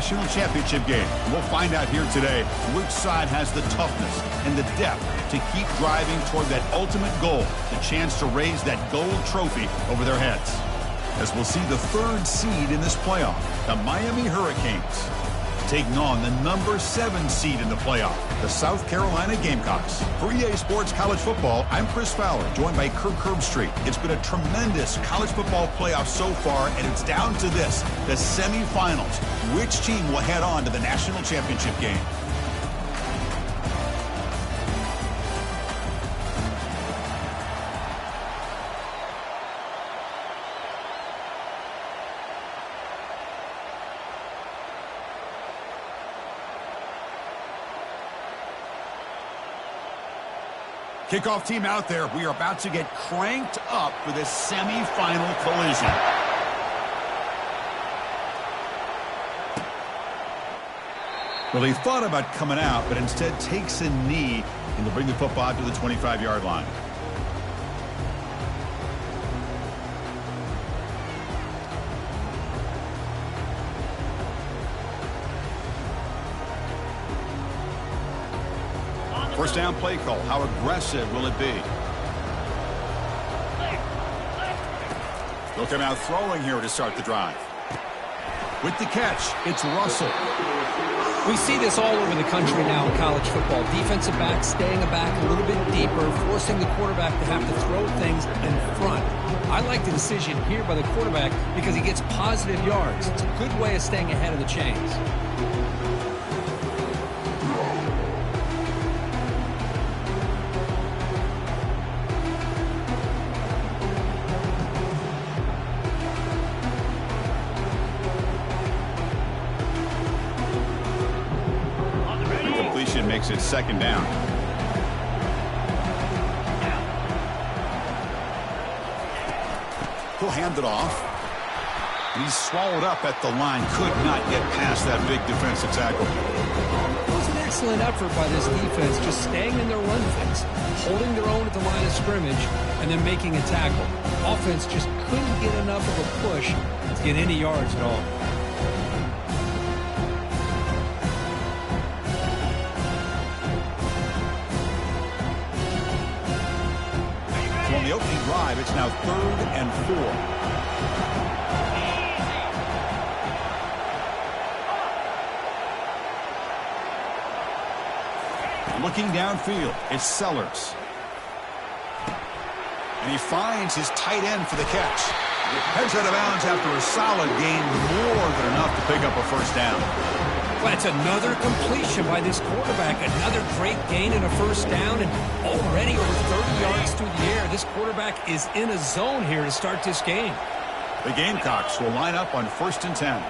national championship game. We'll find out here today which side has the toughness and the depth to keep driving toward that ultimate goal, the chance to raise that gold trophy over their heads. As we'll see the third seed in this playoff, the Miami Hurricanes, taking on the number 7 seed in the playoff, the South Carolina Gamecocks. For EA Sports College Football, I'm Chris Fowler, joined by Kirk Herbstreit. It's been a tremendous college football playoff so far, and it's down to this, the semifinals. Which team will head on to the national championship game? Kickoff team out there. We are about to get cranked up for this semifinal collision. Well, he thought about coming out, but instead takes a knee and to bring the football out to the 25-yard line. First down play call. How aggressive will it be? They'll come out throwing here to start the drive. With the catch, it's Russell. We see this all over the country now in college football. Defensive backs staying back a little bit deeper, forcing the quarterback to have to throw things in front. I like the decision here by the quarterback because he gets positive yards. It's a good way of staying ahead of the chains. Makes it second down. He'll hand it off. And he's swallowed up at the line. Could not get past that big defensive tackle. It was an excellent effort by this defense, just staying in their run fence, holding their own at the line of scrimmage, and then making a tackle. Offense just couldn't get enough of a push to get any yards at all. On the opening drive, it's now 3rd and 4. Looking downfield, it's Sellers. And he finds his tight end for the catch. Heads out of bounds after a solid gain, more than enough to pick up a first down. Well, that's another completion by this quarterback. Another great gain and a first down, and already over 30 yards through the air. This quarterback is in a zone here to start this game. The Gamecocks will line up on 1st and 10.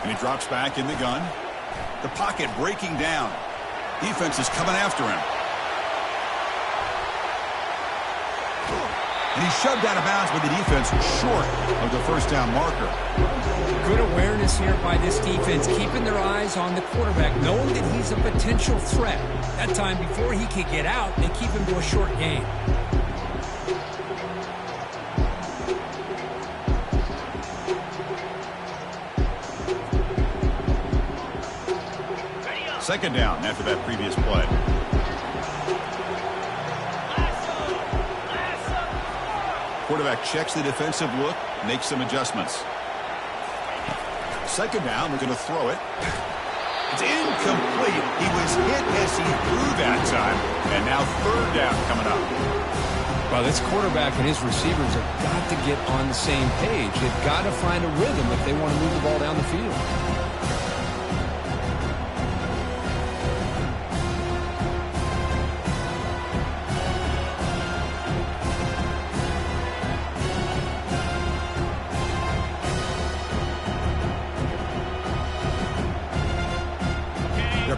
And he drops back in the gun. The pocket breaking down. Defense is coming after him. And he shoved out of bounds, but the defense was short of the first down marker. Good awareness here by this defense, keeping their eyes on the quarterback, knowing that he's a potential threat. That time, before he could get out, they keep him to a short gain. Second down after that previous play. Quarterback checks the defensive look, makes some adjustments. Second down, we're going to throw it. It's incomplete. He was hit as he threw that time. And now 3rd down coming up. Well, this quarterback and his receivers have got to get on the same page. They've got to find a rhythm if they want to move the ball down the field.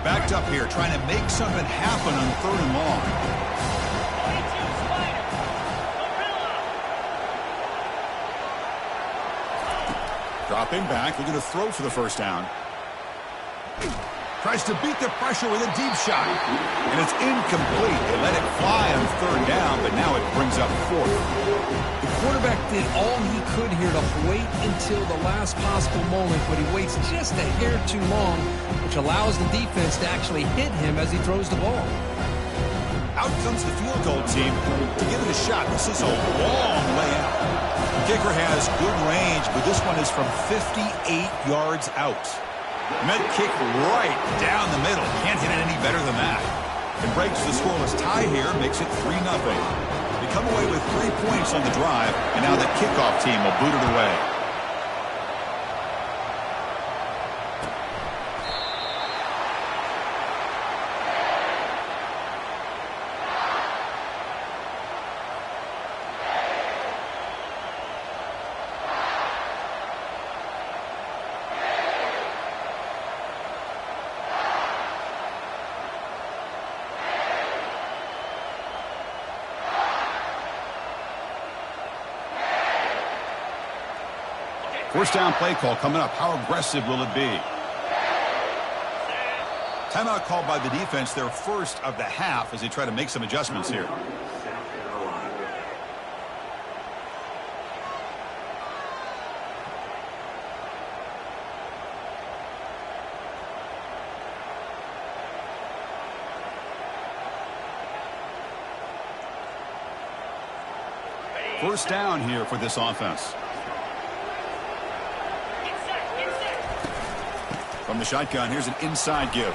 Backed up here, trying to make something happen on 3rd and long. Dropping back, looking to throw for the first down. Tries to beat the pressure with a deep shot. And it's incomplete. They let it fly on third down, but now it brings up fourth. The quarterback did all he could here to wait until the last possible moment, but he waits just a hair too long, which allows the defense to actually hit him as he throws the ball. Out comes the field goal team to give it a shot. This is a long way out. The kicker has good range, but this one is from 58 yards out. Meant kick right down the middle. Can't hit it any better than that. It breaks the scoreless tie here, makes it 3-0. They come away with 3 points on the drive, and now the kickoff team will boot it away. First down play call coming up. How aggressive will it be? Timeout called by the defense, their first of the half, as they try to make some adjustments here. First down here for this offense. From the shotgun, here's an inside give.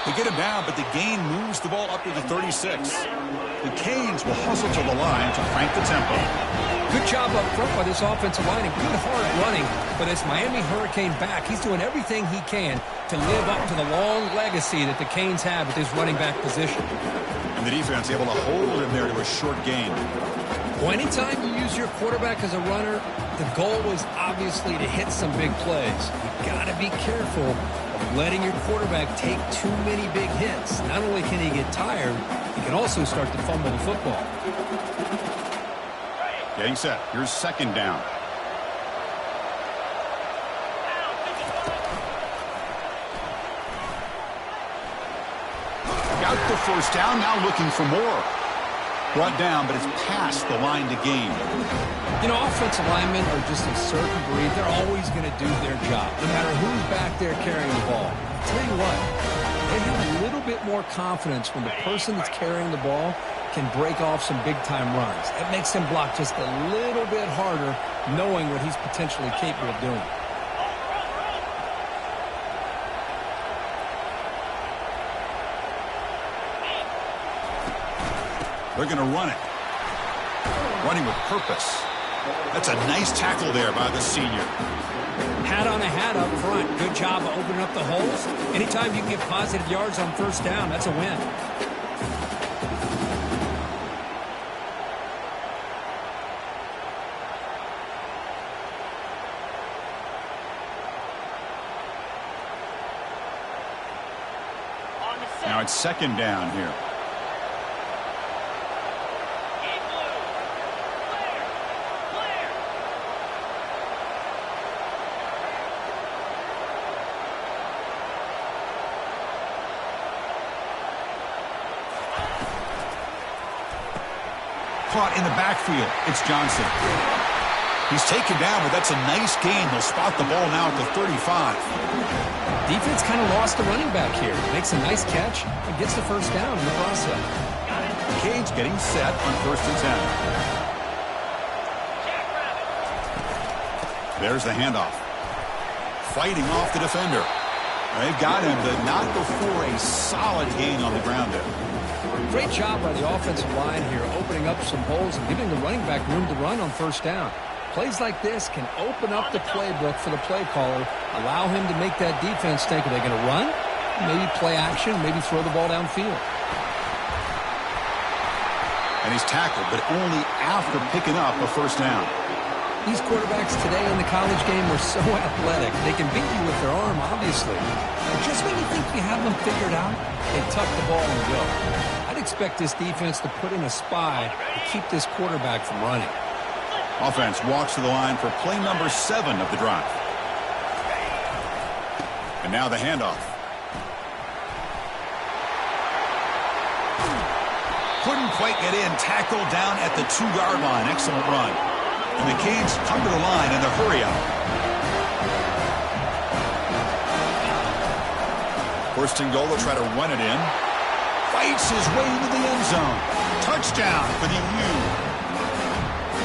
They get him down, but the gain moves the ball up to the 36. The Canes will hustle to the line to crank the tempo. Good job up front by this offensive line and good hard running for this Miami Hurricane back. He's doing everything he can to live up to the long legacy that the Canes have with his running back position. And the defense able to hold him there to a short gain. Well, anytime you use your quarterback as a runner, the goal is obviously to hit some big plays. You've got to be careful of letting your quarterback take too many big hits. Not only can he get tired, he can also start to fumble the football. Getting set. Here's second down. Got the first down, now looking for more. Brought down, but it's past the line to gain. You know, offensive linemen are just a certain breed. They're always going to do their job, no matter who's back there carrying the ball. I'll tell you what, they have a little bit more confidence when the person that's carrying the ball can break off some big-time runs. It makes them block just a little bit harder, knowing what he's potentially capable of doing. They're going to run it. Running with purpose. That's a nice tackle there by the senior. Hat on a hat up front. Good job of opening up the holes. Anytime you can get positive yards on first down, that's a win. Now it's second down here. Caught in the backfield. It's Johnson. He's taken down, but that's a nice gain. They'll spot the ball now at the 35. Defense kind of lost the running back here. Makes a nice catch and gets the first down in the process. Canes getting set on first and 10. There's the handoff. Fighting off the defender. They've got him, but not before a solid gain on the ground there. Great job by the offensive line here, opening up some holes and giving the running back room to run on first down. Plays like this can open up the playbook for the play caller, allow him to make that defense think, are they going to run? Maybe play action, maybe throw the ball downfield. And he's tackled, but only after picking up a first down. These quarterbacks today in the college game are so athletic. They can beat you with their arm, obviously. But just when you think you have them figured out, they tuck the ball and go. I'd expect this defense to put in a spy to keep this quarterback from running. Offense walks to the line for play number 7 of the drive. And now the handoff. Couldn't quite get in. Tackled down at the 2-yard line. Excellent run. And the Canes come to the line in the hurry up. First and goal, they'll try to run it in. Fights his way into the end zone. Touchdown for the U.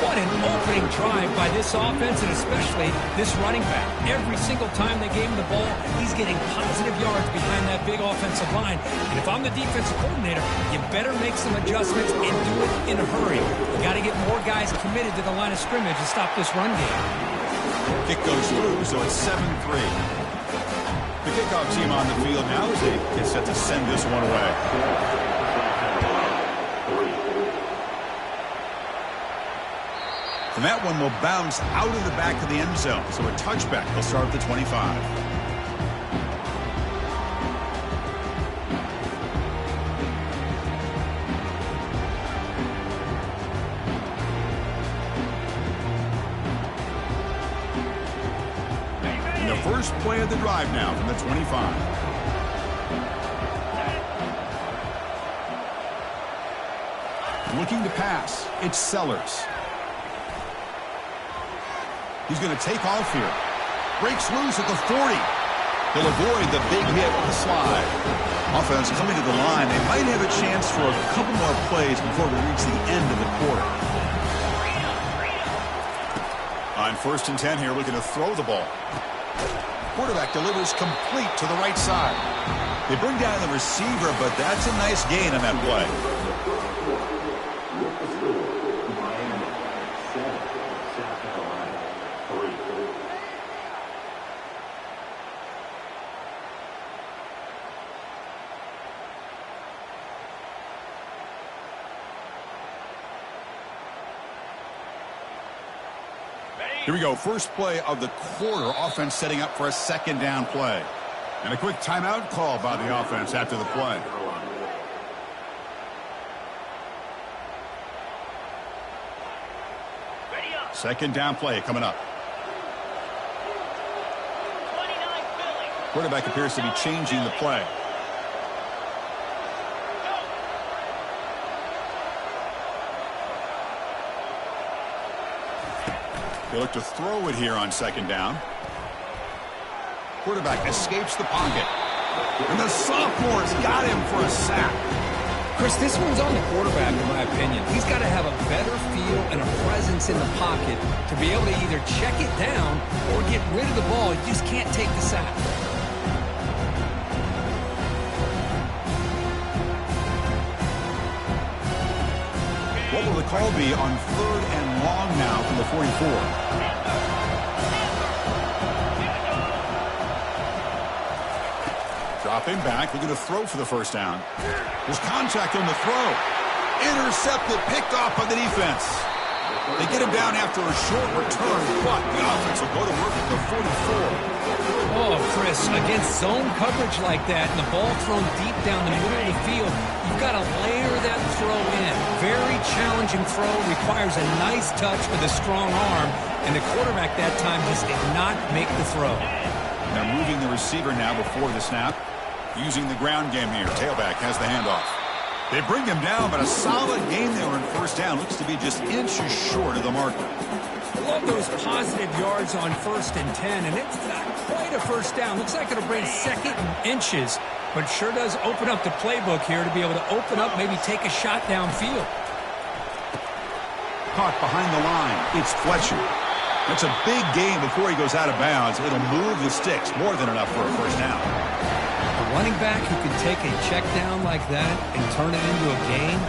What an opening drive by this offense, and especially this running back. Every single time they gave him the ball, he's getting positive yards behind that big offensive line. And if I'm the defensive coordinator, you better make some adjustments and do it in a hurry. You got to get more guys committed to the line of scrimmage to stop this run game. Kick goes through, so it's 7-3. The kickoff team on the field now as they get set to send this one away. And that one will bounce out of the back of the end zone. So a touchback. They'll start at the 25. And the first play of the drive now from the 25. Looking to pass. It's Sellers. He's going to take off here. Breaks loose at the 40. He'll avoid the big hit with the slide. Offense coming to the line. They might have a chance for a couple more plays before we reach the end of the quarter. On 1st and 10 here, looking to throw the ball. Quarterback delivers complete to the right side. They bring down the receiver, but that's a nice gain on that play. Here we go. First play of the quarter. Offense setting up for a 2nd down play. And a quick timeout call by the offense after the play. Second down play coming up. Quarterback appears to be changing the play. They look to throw it here on 2nd down. Quarterback escapes the pocket. And the sophomore's got him for a sack. Chris, this one's on the quarterback, in my opinion. He's got to have a better feel and a presence in the pocket to be able to either check it down or get rid of the ball. You just can't take the sack. What will the call be on 3rd and long now from the 44? Dropping back, looking to throw for the 1st down. There's contact on the throw. Intercepted, picked off by the defense. They get him down after a short return, but the offense will go to work at the 44. Oh, Chris, against zone coverage like that and the ball thrown deep down the middle of the field, you've got to layer that throw in. Very challenging throw, requires a nice touch with a strong arm, and the quarterback that time just did not make the throw. They're moving the receiver now before the snap. Using the ground game here. Tailback has the handoff. They bring him down, but a solid gain there in 1st down. Looks to be just inches short of the marker. I love those positive yards on 1st and 10, and it's not quite a 1st down. Looks like it'll bring 2nd and inches, but sure does open up the playbook here to be able to open up, maybe take a shot downfield. Caught behind the line. It's Fletcher. That's a big gain before he goes out of bounds. It'll move the sticks. More than enough for a 1st down. A running back who can take a check down like that and turn it into a gain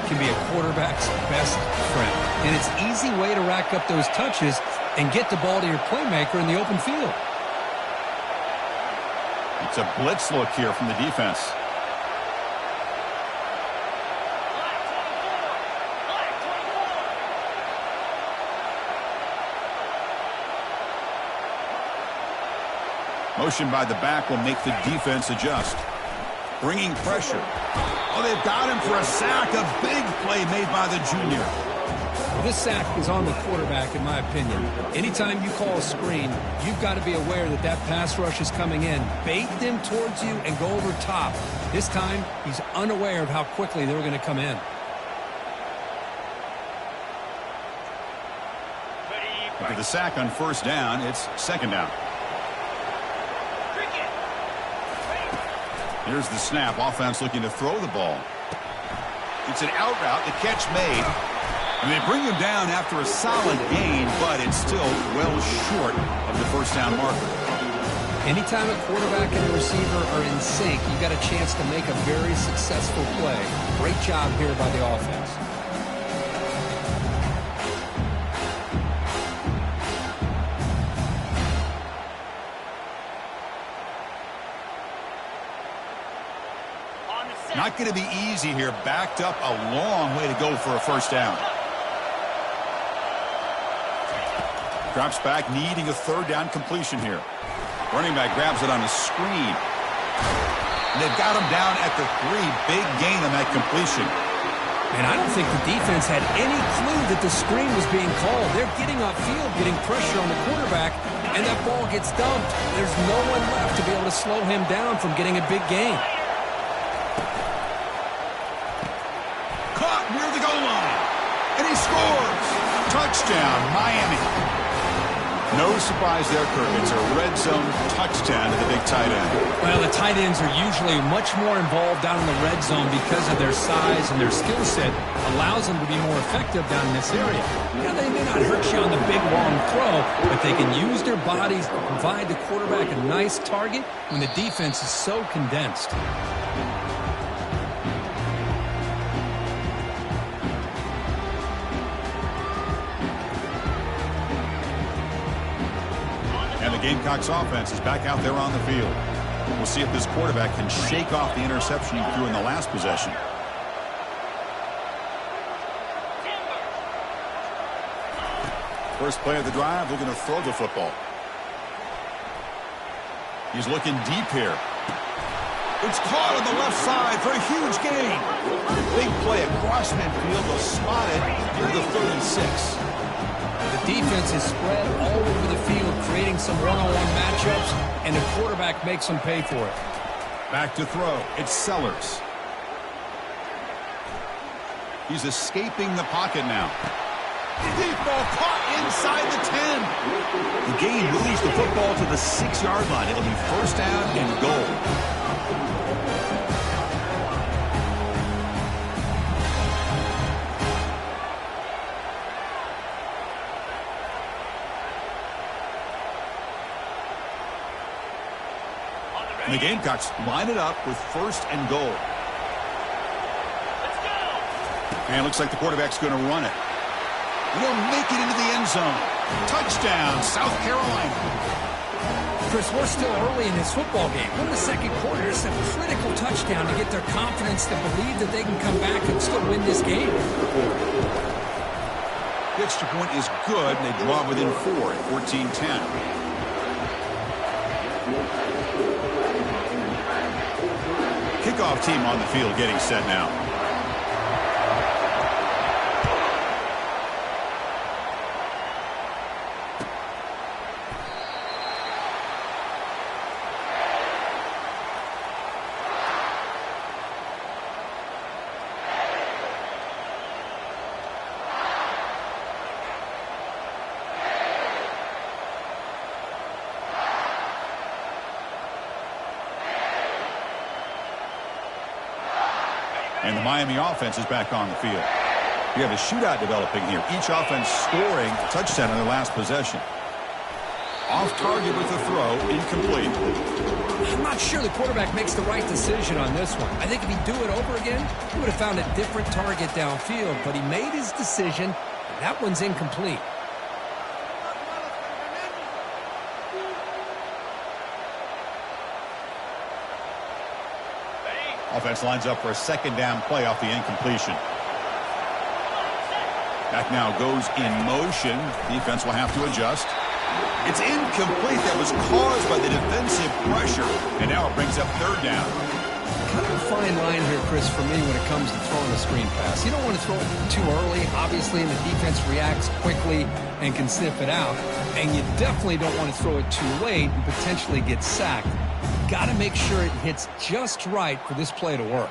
can be a quarterback's best friend. And it's an easy way to rack up those touches and get the ball to your playmaker in the open field. It's a blitz look here from the defense. Motion by the back will make the defense adjust. Bringing pressure. Oh, they've got him for a sack. A big play made by the junior. Well, this sack is on the quarterback, in my opinion. Anytime you call a screen, you've got to be aware that that pass rush is coming in. Bait them towards you and go over top. This time, he's unaware of how quickly they're going to come in. After the sack on first down, it's second down. Here's the snap. Offense looking to throw the ball. It's an out route. The catch made. And they bring him down after a solid gain, but it's still well short of the first down marker. Anytime a quarterback and a receiver are in sync, you got a chance to make a very successful play. Great job here by the offense. Not going to be easy here. Backed up a long way to go for a first down. Drops back, needing a third down completion here. Running back grabs it on a screen. And they've got him down at the 3. Big gain on that completion. And I don't think the defense had any clue that the screen was being called. They're getting upfield, getting pressure on the quarterback, and that ball gets dumped. There's no one left to be able to slow him down from getting a big gain. Caught near the goal line. And he scores. Touchdown, Miami. No surprise there, Kirk. It's a red zone touchdown to the big tight end. Well, the tight ends are usually much more involved down in the red zone because of their size and their skill set allows them to be more effective down in this area. Now, they may not hurt you on the big, long throw, but they can use their bodies to provide the quarterback a nice target when the defense is so condensed. Gamecocks offense is back out there on the field. We'll see if this quarterback can shake off the interception he threw in the last possession. First play of the drive, looking to throw the football. He's looking deep here. It's caught on the left side for a huge gain. Big play across midfield. They'll spot it near the 36. The defense is spread all over the field, creating some one-on-one matchups, and the quarterback makes them pay for it. Back to throw. It's Sellers. He's escaping the pocket now. Deep ball caught inside the 10. The gain moves the football to the 6-yard line. It'll be first down and goal. And the Gamecocks line it up with first and goal. And it looks like the quarterback's going to run it. And he'll make it into the end zone. Touchdown, South Carolina. Chris, we're still early in this football game. We're in the second quarter. It's a critical touchdown to get their confidence to believe that they can come back and still win this game. The extra point is good, and they draw within 4 at 14-10. Kickoff team on the field getting set now. And the Miami offense is back on the field. We have a shootout developing here. Each offense scoring a touchdown in their last possession. Off target with the throw, incomplete. I'm not sure the quarterback makes the right decision on this one. I think if he'd do it over again, he would have found a different target downfield, but he made his decision. That one's incomplete. Offense lines up for a second down play off the incompletion. Back now goes in motion. Defense will have to adjust. It's incomplete. That was caused by the defensive pressure. And now it brings up third down. Kind of a fine line here, Chris, for me when it comes to throwing a screen pass. You don't want to throw it too early, obviously, and the defense reacts quickly and can sniff it out. And you definitely don't want to throw it too late and potentially get sacked. Got to make sure it hits just right for this play to work.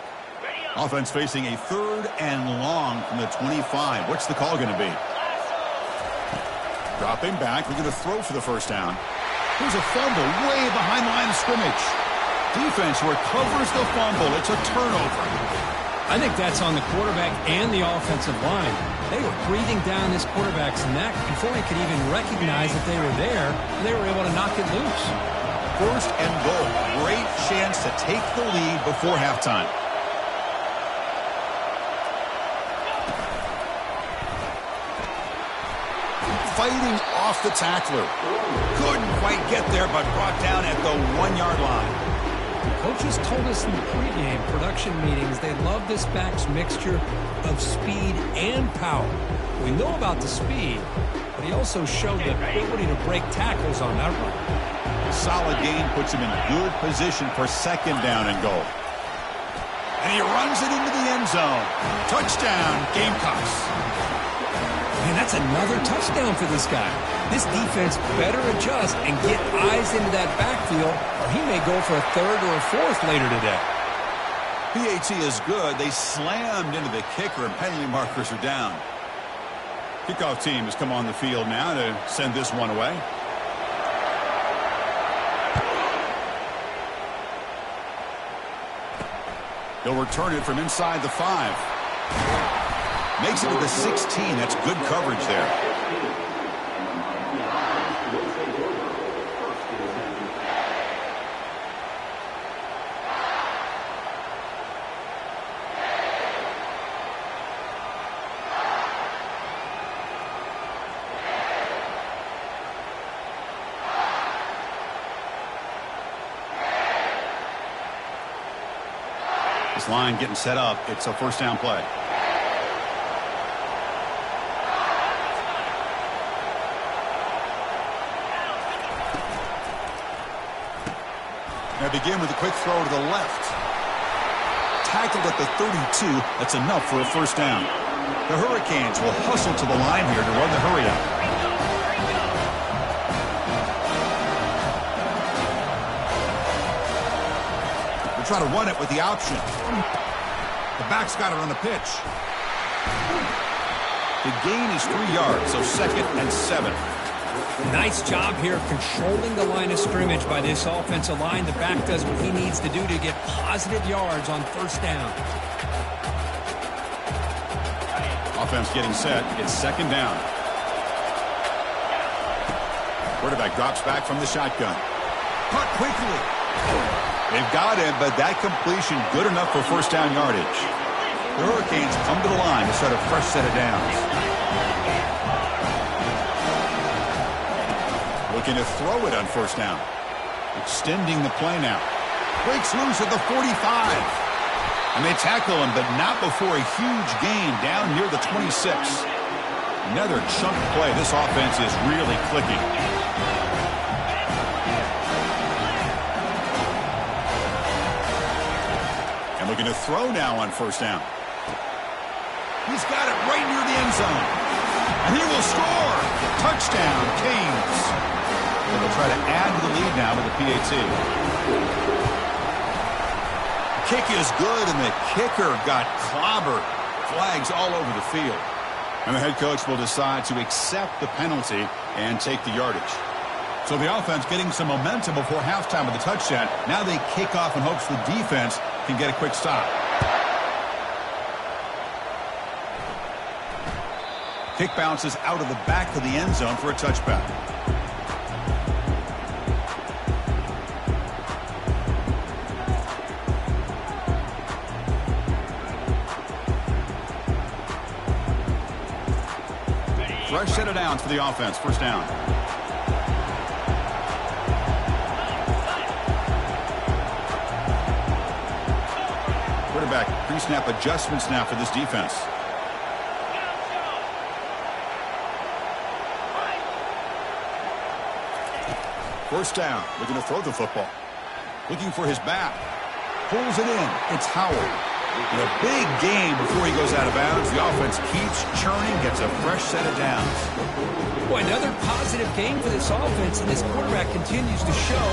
Offense facing a third and long from the 25. What's the call going to be? Dropping back, we're going to throw for the first down. Here's a fumble way behind the line of scrimmage. Defense recovers the fumble. It's a turnover. I think that's on the quarterback and the offensive line. They were breathing down this quarterback's neck before he could even recognize that they were there, and they were able to knock it loose. First and goal. Great chance to take the lead before halftime. Fighting off the tackler. Couldn't quite get there, but brought down at the 1-yard line. Coaches told us in the pregame production meetings they love this back's mixture of speed and power. We know about the speed, but he also showed the ability to break tackles on that run. Solid gain puts him in good position for second down and goal. And he runs it into the end zone. Touchdown, Gamecocks. Man, that's another touchdown for this guy. This defense better adjust and get eyes into that backfield, or he may go for a third or a fourth later today. PAT is good. They slammed into the kicker, and penalty markers are down. Kickoff team has come on the field now to send this one away. He'll return it from inside the 5. Makes it to the 16. That's good coverage there. This line getting set up. It's a first down play. Now begin with a quick throw to the left. Tackled at the 32. That's enough for a first down. The Hurricanes will hustle to the line here to run the hurry up. They'll try to run it with the option. The back's got it on the pitch. The gain is 3 yards, so second and 7. Nice job here of controlling the line of scrimmage by this offensive line. The back does what he needs to do to get positive yards on first down. Offense getting set. It's second down. Quarterback drops back from the shotgun. Caught quickly. They've got him, but that completion good enough for first down yardage. The Hurricanes come to the line to start a fresh set of downs. Looking to throw it on first down. Extending the play now. Breaks loose at the 45. And they tackle him, but not before a huge gain down near the 26. Another chunk play. This offense is really clicking. And looking to throw now on first down. He's got it right near the end zone. And he will score. Touchdown, Canes. And they'll try to add to the lead now with the PAT. Kick is good, and the kicker got clobbered. Flags all over the field. And the head coach will decide to accept the penalty and take the yardage. So the offense getting some momentum before halftime with the touchdown. Now they kick off in hopes the defense can get a quick stop. Kick bounces out of the back of the end zone for a touchback. Fresh set of downs for the offense. First down. Quarterback pre-snap adjustments now for this defense. First down. Looking to throw the football. Looking for his back. Pulls it in. It's Howard. And a big game before he goes out of bounds. The offense keeps churning, gets a fresh set of downs. Boy, another positive game for this offense, and this quarterback continues to show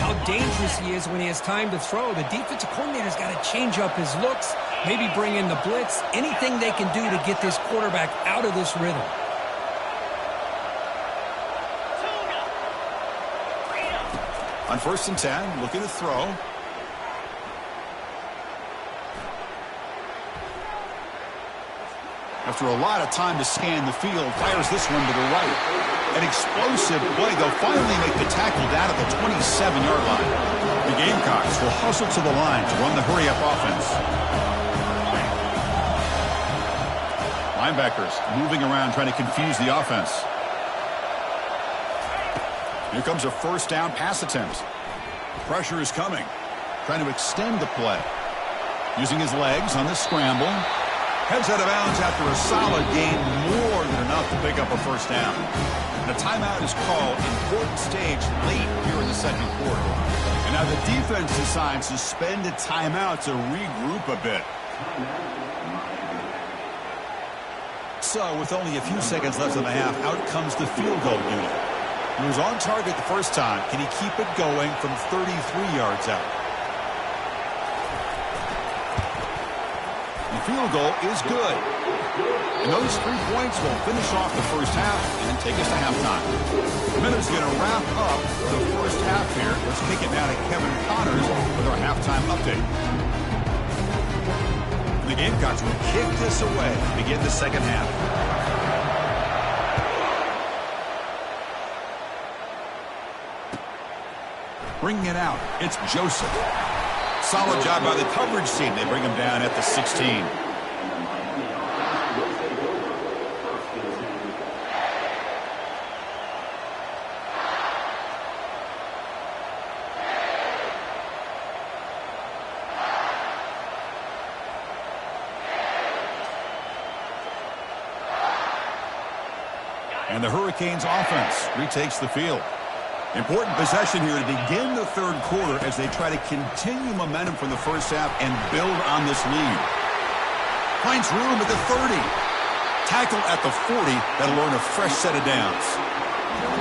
how dangerous he is when he has time to throw. The defensive coordinator's got to change up his looks, maybe bring in the blitz, anything they can do to get this quarterback out of this rhythm. On 1st and 10, looking to throw. After a lot of time to scan the field, fires this one to the right. An explosive play. They'll finally make the tackle down at the 27-yard line. The Gamecocks will hustle to the line to run the hurry-up offense. Linebackers moving around trying to confuse the offense. Here comes a 1st down pass attempt. Pressure is coming. Trying to extend the play. Using his legs on this scramble. Heads out of bounds after a solid gain, more than enough to pick up a 1st down. And a timeout is called, important stage late here in the 2nd quarter. And now the defense decides to spend a timeout to regroup a bit. So with only a few seconds left in the half, out comes the field goal unit. He was on target the first time. Can he keep it going from 33 yards out? The field goal is good. And those 3 points will finish off the first half and take us to halftime. The Minnows going to wrap up the first half here. Let's kick it now to Kevin Connors with our halftime update. The Gamecocks will kick this away to begin the second half. Bringing it out, it's Joseph. Solid job by the coverage team. They bring him down at the 16. And the Hurricanes offense retakes the field. Important possession here to begin the 3rd quarter as they try to continue momentum from the first half and build on this lead. Finds room at the 30. Tackle at the 40. That'll earn a fresh set of downs.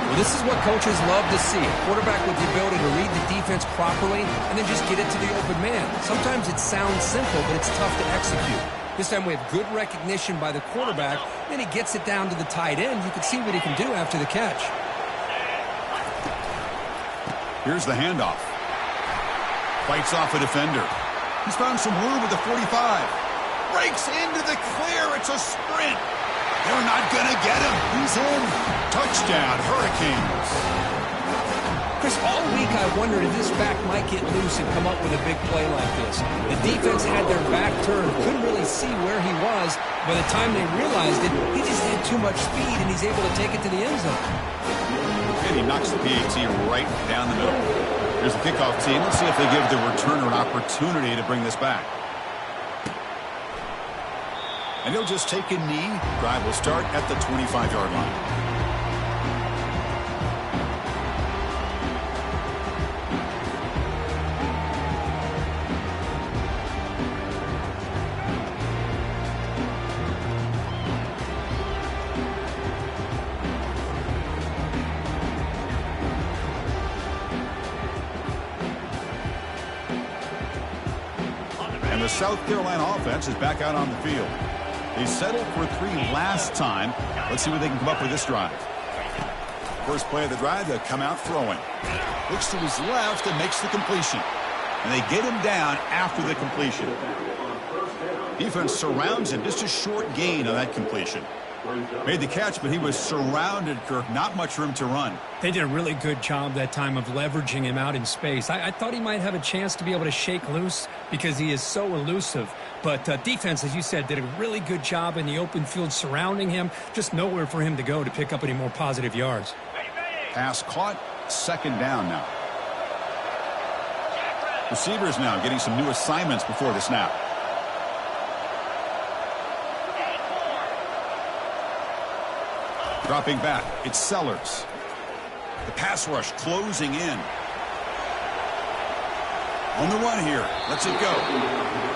Well, this is what coaches love to see. A quarterback with the ability to read the defense properly and then just get it to the open man. Sometimes it sounds simple, but it's tough to execute. This time we have good recognition by the quarterback. Then he gets it down to the tight end. You can see what he can do after the catch. Here's the handoff. Fights off a defender. He's found some room at the 45. Breaks into the clear. It's a sprint. They're not going to get him. He's in. Touchdown, Hurricanes. Chris, all week I wondered if this back might get loose and come up with a big play like this. The defense had their back turned, couldn't really see where he was. By the time they realized it, he just had too much speed, and he's able to take it to the end zone. And he knocks the PAT right down the middle. Here's the kickoff team. Let's see if they give the returner an opportunity to bring this back. And he'll just take a knee. Drive will start at the 25-yard line. And the South Carolina offense is back out on the field. They settled for 3 last time. Let's see what they can come up with this drive. First play of the drive, they'll come out throwing. Looks to his left and makes the completion. And they get him down after the completion. Defense surrounds him. Just a short gain on that completion. Made the catch, but he was surrounded, Kirk. Not much room to run. They did a really good job that time of leveraging him out in space. I thought he might have a chance to be able to shake loose because he is so elusive. But defense, as you said, did a really good job in the open field surrounding him. Just nowhere for him to go to pick up any more positive yards. Pass caught. 2nd down now. Receivers now getting some new assignments before the snap. Dropping back, it's Sellers. The pass rush closing in. On the run here, lets it go.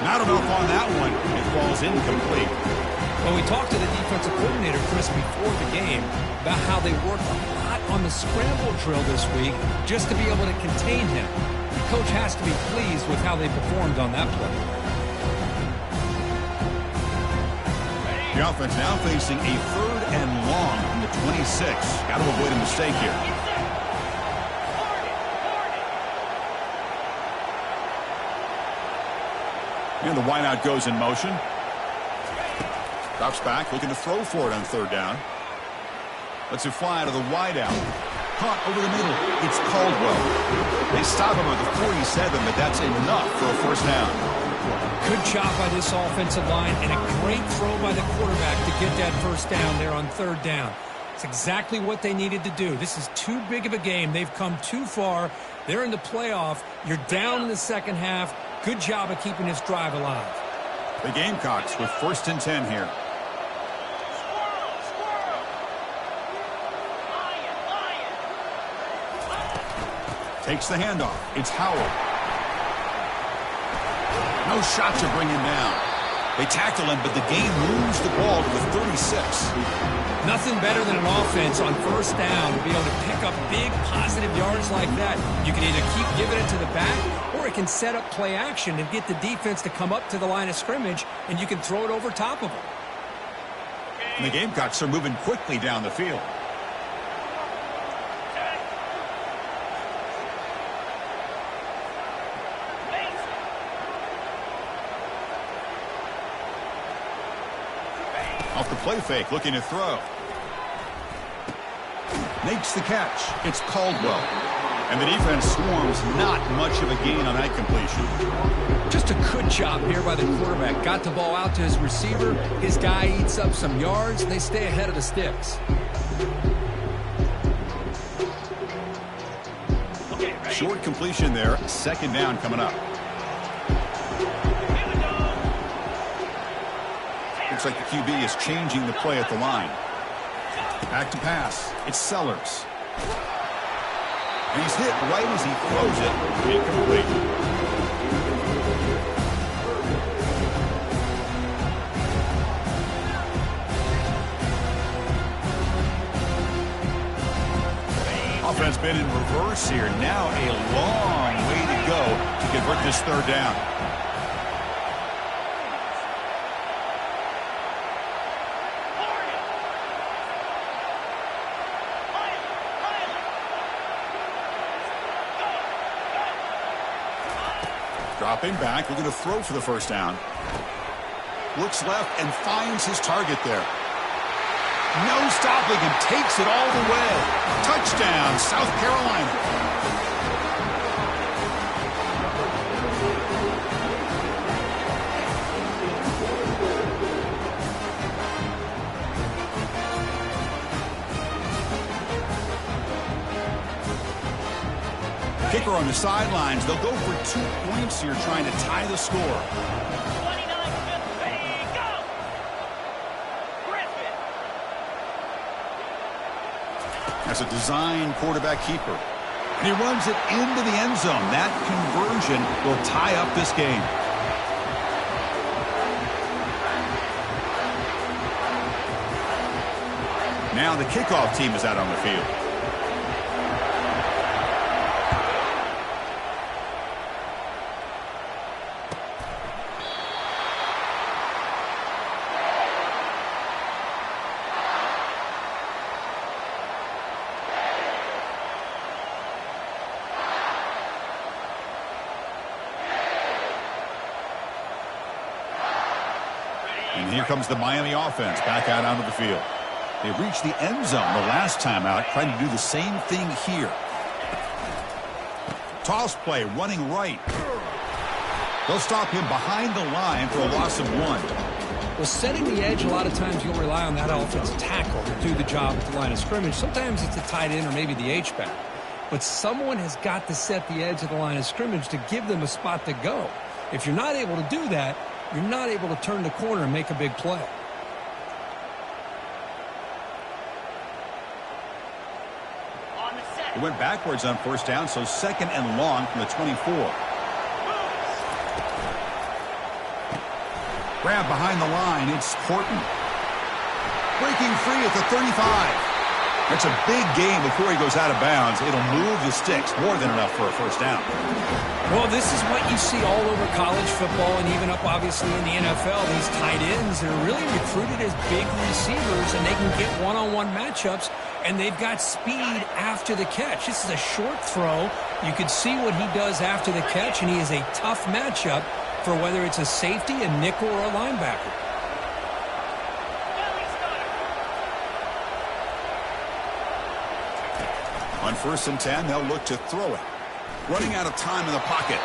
Not enough on that one. It falls incomplete. Well, we talked to the defensive coordinator, Chris, before the game about how they worked a lot on the scramble drill this week just to be able to contain him. The coach has to be pleased with how they performed on that play. The offense now facing a 3rd and long from the 26. Got to avoid a mistake here. And the wideout goes in motion. Drops back, looking to throw for it on third down. Lets it fly to the wideout. Caught over the middle. It's Caldwell. They stop him at the 47, but that's enough for a first down. Good job by this offensive line and a great throw by the quarterback to get that first down there on third down. It's exactly what they needed to do. This is too big of a game. They've come too far. They're in the playoff. You're down in the second half. Good job of keeping this drive alive. The Gamecocks with 1st and 10 here. Takes the handoff. It's Howard. No shot to bring him down. They tackle him, but the game moves the ball to the 36. Nothing better than an offense on first down to be able to pick up big positive yards like that. You can either keep giving it to the back, or it can set up play action and get the defense to come up to the line of scrimmage, and you can throw it over top of them. And the Gamecocks are moving quickly down the field. Off the play fake, looking to throw. Makes the catch. It's Caldwell. And the defense swarms, not much of a gain on that completion. Just a good job here by the quarterback. Got the ball out to his receiver. His guy eats up some yards, and they stay ahead of the sticks. Short completion there. Second down coming up. Looks like the QB is changing the play at the line. Back to pass. It's Sellers. And he's hit right as he throws it. Incomplete. Offense been in reverse here. Now a long way to go to convert this third down. Dropping back, looking to throw for the first down. Looks left and finds his target there. No stopping him, takes it all the way. Touchdown, South Carolina. Kicker on the sidelines. They'll go for 2 points here, trying to tie the score. 29, ready, go! Griffin. As a design quarterback keeper. And he runs it into the end zone. That conversion will tie up this game. Now the kickoff team is out on the field. And here comes the Miami offense back out onto the field. They reached the end zone the last time out, trying to do the same thing here. Toss play, running right. They'll stop him behind the line for a loss of 1. Well, setting the edge, a lot of times you'll rely on that offensive tackle to do the job at the line of scrimmage. Sometimes it's a tight end or maybe the H-back. But someone has got to set the edge of the line of scrimmage to give them a spot to go. If you're not able to do that, you're not able to turn the corner and make a big play. It went backwards on first down, so second and long from the 24. Grab behind the line. It's Horton. Breaking free at the 35. That's a big game before he goes out of bounds. It'll move the sticks, more than enough for a first down. Well, this is what you see all over college football and even up, obviously, in the NFL. These tight ends are really recruited as big receivers, and they can get one-on-one matchups, and they've got speed after the catch. This is a short throw. You can see what he does after the catch, and he is a tough matchup. for whether it's a safety, a nickel, or a linebacker. On 1st and 10, they'll look to throw it. Running out of time in the pocket.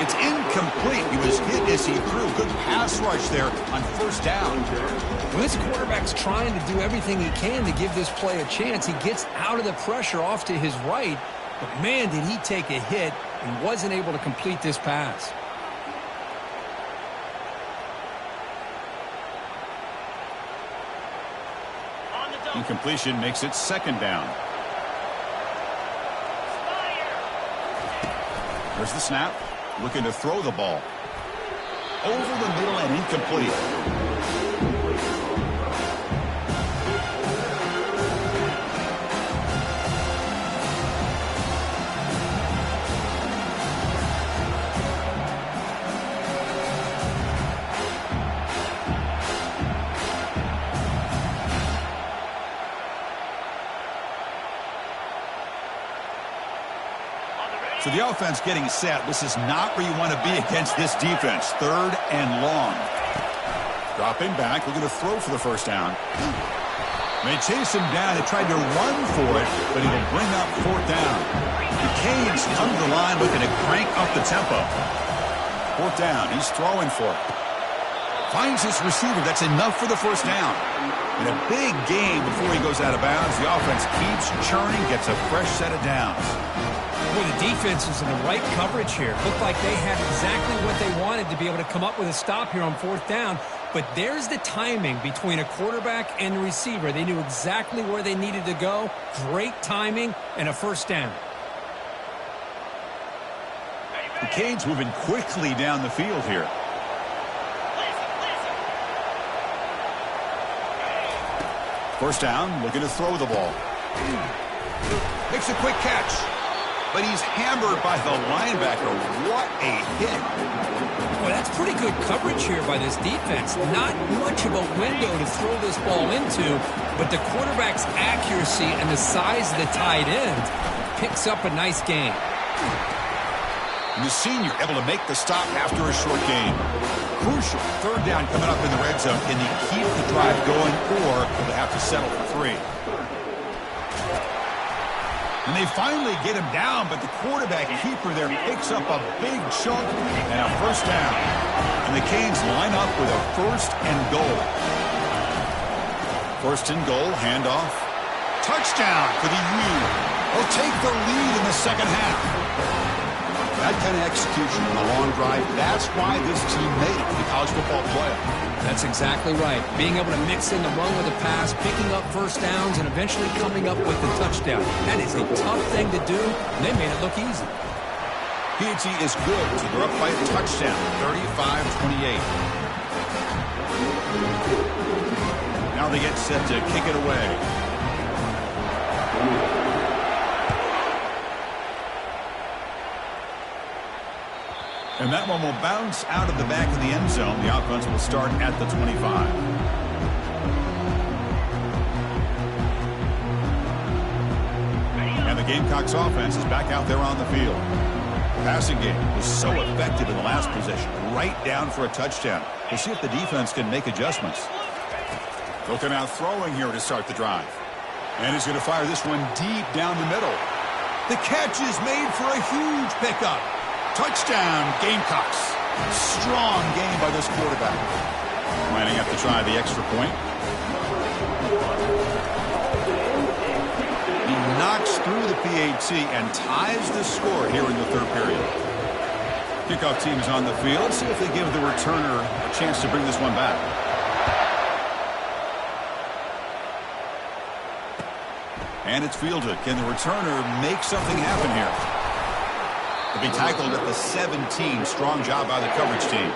It's incomplete. He was hit as he threw. Good pass rush there on 1st down. When this quarterback's trying to do everything he can to give this play a chance, he gets out of the pressure off to his right. But, man, did he take a hit and wasn't able to complete this pass. Incompletion makes it 2nd down. There's the snap. Looking to throw the ball. Over the middle and incomplete. So the offense getting set. This is not where you want to be against this defense. 3rd and long. Dropping back. Looking to throw for the 1st down. They chase him down. They tried to run for it, but it'll bring up 4th down. The Canes come to the line looking to crank up the tempo. 4th down. He's throwing for it. Finds his receiver. That's enough for the 1st down. In a big game before he goes out of bounds, the offense keeps churning, gets a fresh set of downs. Boy, the defense is in the right coverage here. Looked like they had exactly what they wanted to be able to come up with a stop here on 4th down. But there's the timing between a quarterback and the receiver. They knew exactly where they needed to go. Great timing and a 1st down. The Canes moving quickly down the field here. First down, looking to throw the ball. Makes a quick catch. But he's hammered by the linebacker. What a hit. Well, that's pretty good coverage here by this defense. Not much of a window to throw this ball into, but the quarterback's accuracy and the size of the tight end picks up a nice gain. And the senior able to make the stop after a short gain. Crucial 3rd down coming up in the red zone. Can they keep the drive going, or will they have to settle for 3? And they finally get him down, but the quarterback keeper there picks up a big chunk and a 1st down. And the Canes line up with a 1st and goal. 1st and goal, handoff. Touchdown for the U. They'll take the lead in the 2nd half. That kind of execution on a long drive, that's why this team made it to the college football playoff. That's exactly right. Being able to mix in the run with a pass, picking up 1st downs, and eventually coming up with the touchdown. That is a tough thing to do, and they made it look easy. P&T is good, so they're up by a touchdown, 35-28. Now they get set to kick it away. And that one will bounce out of the back of the end zone. The offense will start at the 25. And the Gamecocks offense is back out there on the field. The passing game was so effective in the last possession, right down for a touchdown. We'll see if the defense can make adjustments. Looking out throwing here to start the drive. And he's going to fire this one deep down the middle. The catch is made for a huge pickup. Touchdown, Gamecocks. Strong game by this quarterback. Lining up to try the extra point. He knocks through the PAT and ties the score here in the 3rd period. Kickoff team is on the field. Let's see if they give the returner a chance to bring this one back. And it's fielded. Can the returner make something happen here? They'll be tackled at the 17. Strong job by the coverage team.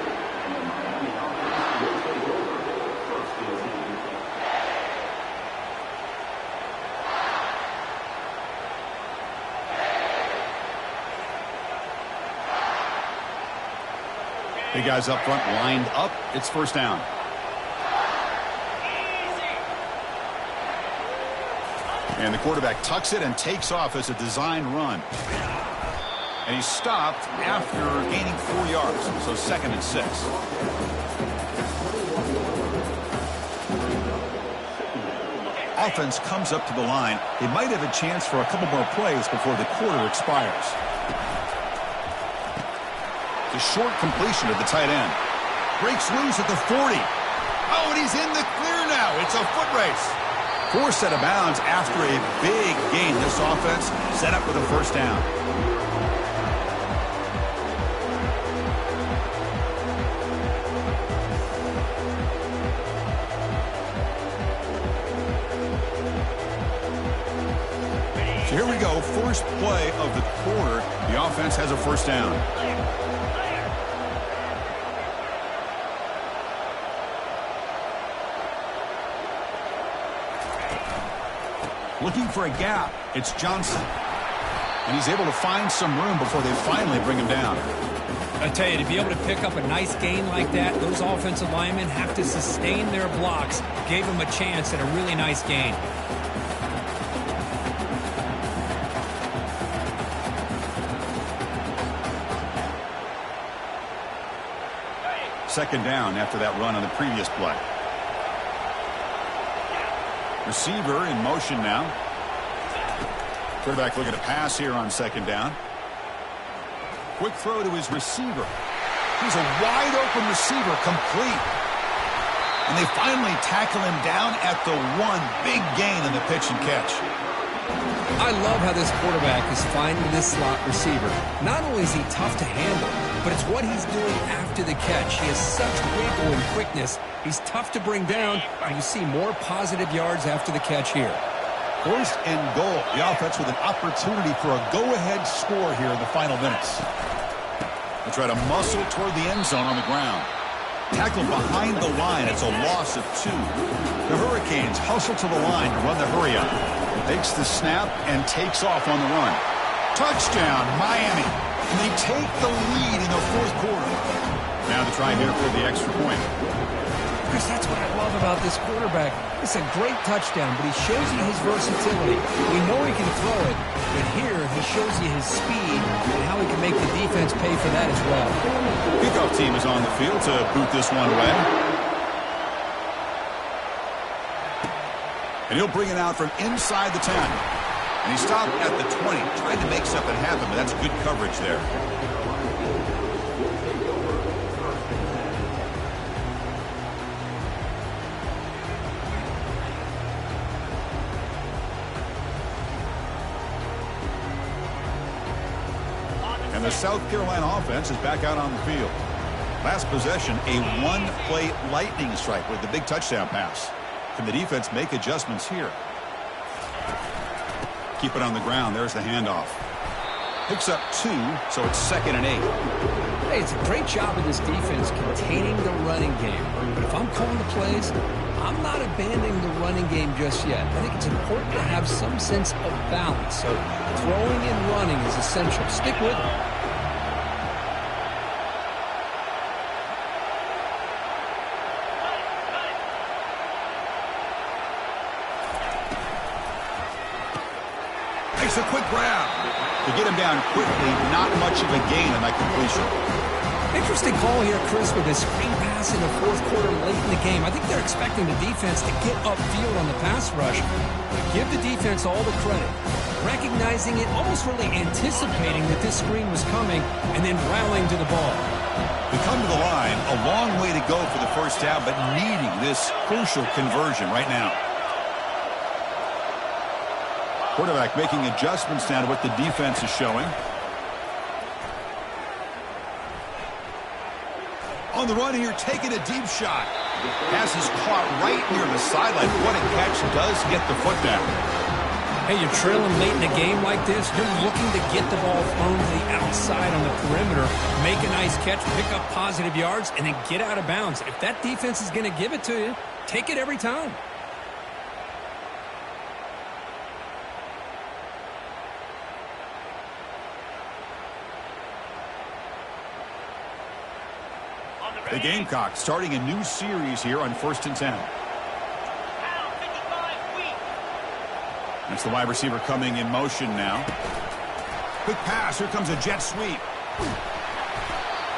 Big guys up front lined up. It's 1st down. And the quarterback tucks it and takes off as a design run. And he stopped after gaining 4 yards, so 2nd and 6. Offense comes up to the line. They might have a chance for a couple more plays before the quarter expires. The short completion of the tight end. Breaks loose at the 40. Oh, and he's in the clear now. It's a foot race. Forced out of bounds after a big gain. This offense set up with a first down. So here we go. First play of the quarter. The offense has a first down. Looking for a gap. It's Johnson. And he's able to find some room before they finally bring him down. I tell you, to be able to pick up a nice gain like that, those offensive linemen have to sustain their blocks. Gave him a chance at a really nice gain. Second down after that run on the previous play. Receiver in motion now. Quarterback looking to pass here on second down. Quick throw to his receiver. He's a wide open receiver, complete. And they finally tackle him down at the 1. Big gain on the pitch and catch. I love how this quarterback is finding this slot receiver. Not only is he tough to handle, but it's what he's doing after the catch. He has such wiggle and quickness. He's tough to bring down, and you see more positive yards after the catch here. First and goal. The offense with an opportunity for a go-ahead score here in the final minutes. They try to muscle toward the end zone on the ground. Tackled behind the line. It's a loss of 2. The Hurricanes hustle to the line to run the hurry up. Takes the snap and takes off on the run. Touchdown, Miami. And they take the lead in the fourth quarter. Now to try here for the extra point. Chris, that's what I love about this quarterback. It's a great touchdown, but he shows you his versatility. We know he can throw it, but here he shows you his speed and how he can make the defense pay for that as well. Kickoff team is on the field to boot this one away. And he'll bring it out from inside the 10. And he stopped at the 20, trying to make something happen, but that's good coverage there. And the South Carolina offense is back out on the field. Last possession, a 1-play lightning strike with the big touchdown pass. Can the defense make adjustments here? Keep it on the ground. There's the handoff. Picks up 2, so it's 2nd and 8. Hey, it's a great job of this defense containing the running game. But if I'm calling the plays, I'm not abandoning the running game just yet. I think it's important to have some sense of balance. So throwing and running is essential. Stick with it. Makes a quick grab. To get him down quickly, not much of a gain on that completion. Interesting call here, Chris, with this screen pass in the fourth quarter late in the game. I think they're expecting the defense to get upfield on the pass rush. But give the defense all the credit. Recognizing it, almost really anticipating that this screen was coming, and then rallying to the ball. We come to the line, a long way to go for the first down, but needing this crucial conversion right now. Quarterback making adjustments now to what the defense is showing. On the run here, taking a deep shot. Pass is caught right near the sideline. What a catch, does get the foot down. Hey, you're trailing late in a game like this. You're looking to get the ball thrown to the outside on the perimeter, make a nice catch, pick up positive yards, and then get out of bounds. If that defense is going to give it to you, take it every time. The Gamecocks starting a new series here on 1st and 10. That's the wide receiver coming in motion now. Quick pass. Here comes a jet sweep.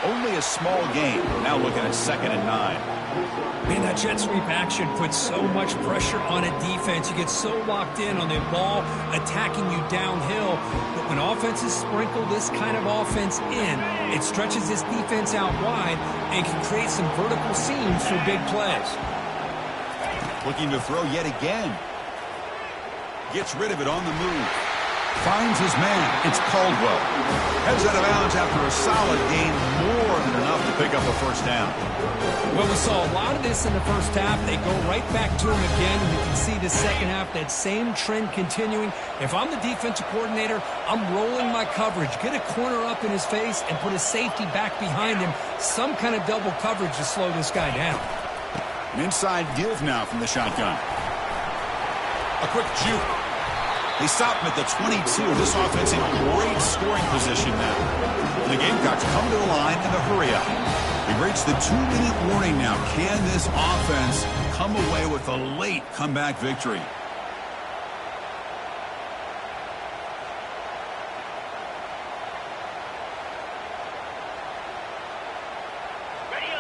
Only a small gain. Now looking at 2nd and 9. Man, that jet sweep action puts so much pressure on a defense. You get so locked in on the ball attacking you downhill. But when offenses sprinkle this kind of offense in, it stretches this defense out wide and can create some vertical seams for big plays. Looking to throw yet again. Gets rid of it on the move. Finds his man. It's Caldwell. Heads out of bounds after a solid gain, more than enough to pick up a first down. Well, we saw a lot of this in the first half. They go right back to him again. You can see the second half, that same trend continuing. If I'm the defensive coordinator, I'm rolling my coverage. Get a corner up in his face and put a safety back behind him. Some kind of double coverage to slow this guy down. An inside give now from the shotgun. A quick juke. They stop him at the 22. This offense in great scoring position now. And the Gamecocks come to the line in a hurry-up. We've reached the 2-minute warning now. Can this offense come away with a late comeback victory?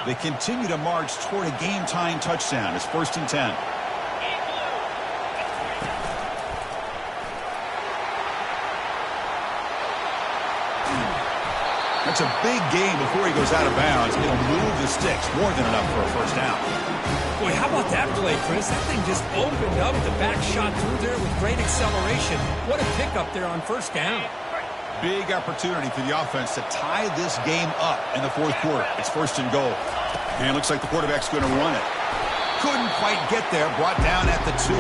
They continue to march toward a game-tying touchdown. It's 1st and 10. That's a big gain before he goes out of bounds. It'll move the sticks, more than enough for a first down. Boy, how about that play, Chris? That thing just opened up. The back shot through there with great acceleration. What a pickup there on first down. Big opportunity for the offense to tie this game up in the 4th quarter. It's 1st and goal. And it looks like the quarterback's going to run it. Couldn't quite get there. Brought down at the 2.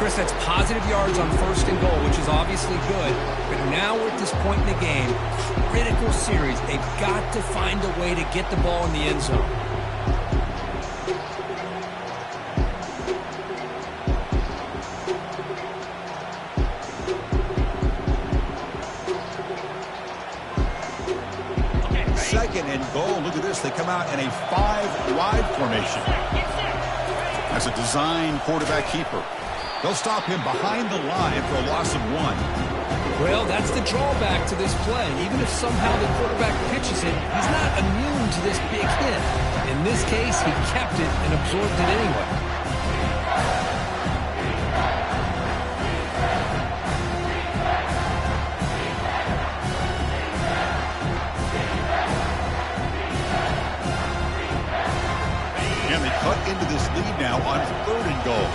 Chris, that's positive yards on 1st and goal, which is obviously good. But now we're at this point in the game, critical series. They've got to find a way to get the ball in the end zone. Second and goal. Look at this. They come out in a 5-wide formation. As a design quarterback keeper. They'll stop him behind the line for a loss of 1. Well, that's the drawback to this play. Even if somehow the quarterback pitches it, he's not immune to this big hit. In this case, he kept it and absorbed it anyway. And they cut into this lead now on 3rd and goal.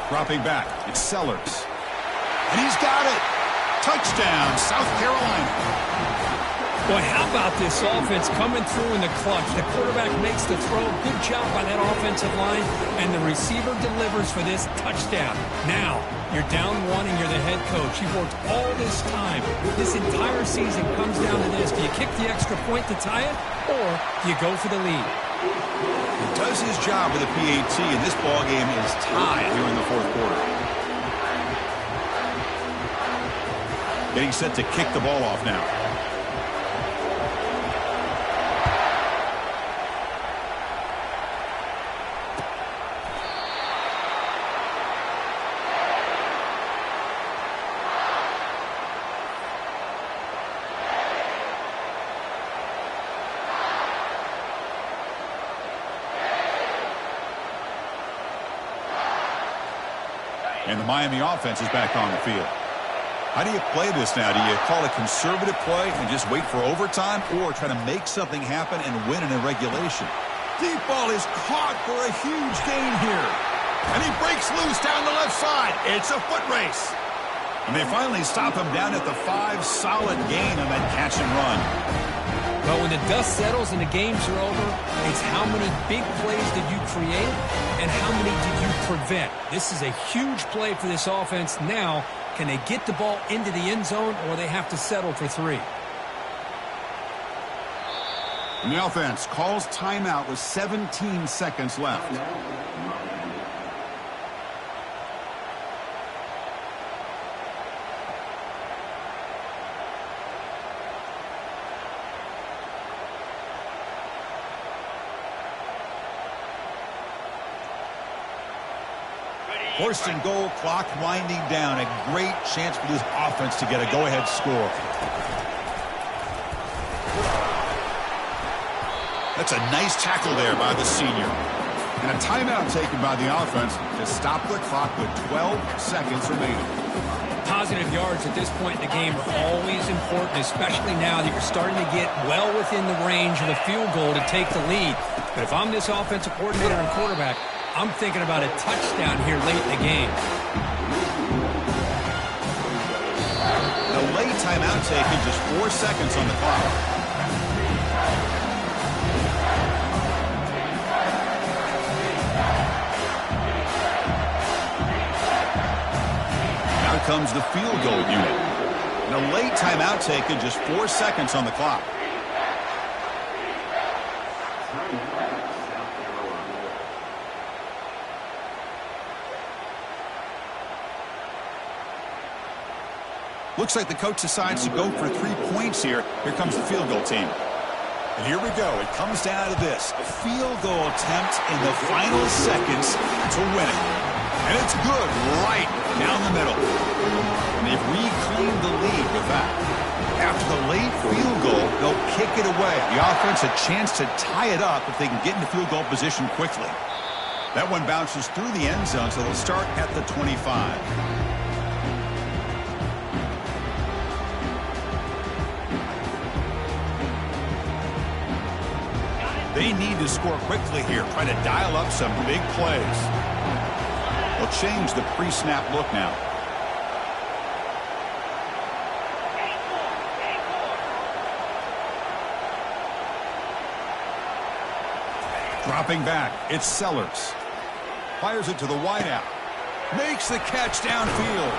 Dropping back, it's Sellers. And he's got it. Touchdown, South Carolina. Boy, how about this offense coming through in the clutch? The quarterback makes the throw. Good job by that offensive line. And the receiver delivers for this touchdown. Now, you're down 1 and you're the head coach. You've worked all this time. This entire season comes down to this. Do you kick the extra point to tie it? Or do you go for the lead? He does his job with a PAT, and this ball game is tied here in the 4th quarter. Getting set to kick the ball off now. And the Miami offense is back on the field. How do you play this now? Do you call a conservative play and just wait for overtime, or try to make something happen and win in a regulation? Deep ball is caught for a huge gain here. And he breaks loose down the left side. It's a foot race. And they finally stop him down at the 5. Solid gain on that catch and run. Well, when the dust settles and the games are over, it's how many big plays did you create and how many did you prevent. This is a huge play for this offense. Now, can they get the ball into the end zone, or they have to settle for 3? And the offense calls timeout with 17 seconds left. First and goal, clock winding down. A great chance for this offense to get a go-ahead score. That's a nice tackle there by the senior. And a timeout taken by the offense to stop the clock with 12 seconds remaining. Positive yards at this point in the game are always important, especially now that you're starting to get well within the range of the field goal to take the lead. But if I'm this offensive coordinator and quarterback, I'm thinking about a touchdown here late in the game. The late timeout taken, just 4 seconds on the clock. Now comes the field goal unit. The late timeout taken, just 4 seconds on the clock. Looks like the coach decides to go for 3 points here. Here comes the field goal team. And here we go. It comes down to this. A field goal attempt in the final seconds to win it. And it's good right down the middle. And they've reclaimed the lead with that. After the late field goal, they'll kick it away. The offense a chance to tie it up if they can get into field goal position quickly. That one bounces through the end zone, so they'll start at the 25. They need to score quickly here, try to dial up some big plays. They'll change the pre-snap look now. Dropping back, it's Sellers. Fires it to the wideout. Makes the catch downfield.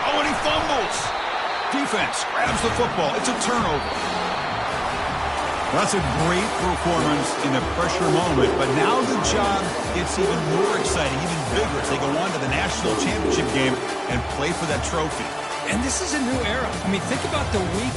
Oh, and he fumbles. Defense grabs the football. It's a turnover. That's a great performance in a pressure moment, but now the job gets even more exciting, even bigger as they go on to the national championship game and play for that trophy. And this is a new era. I mean, think about the week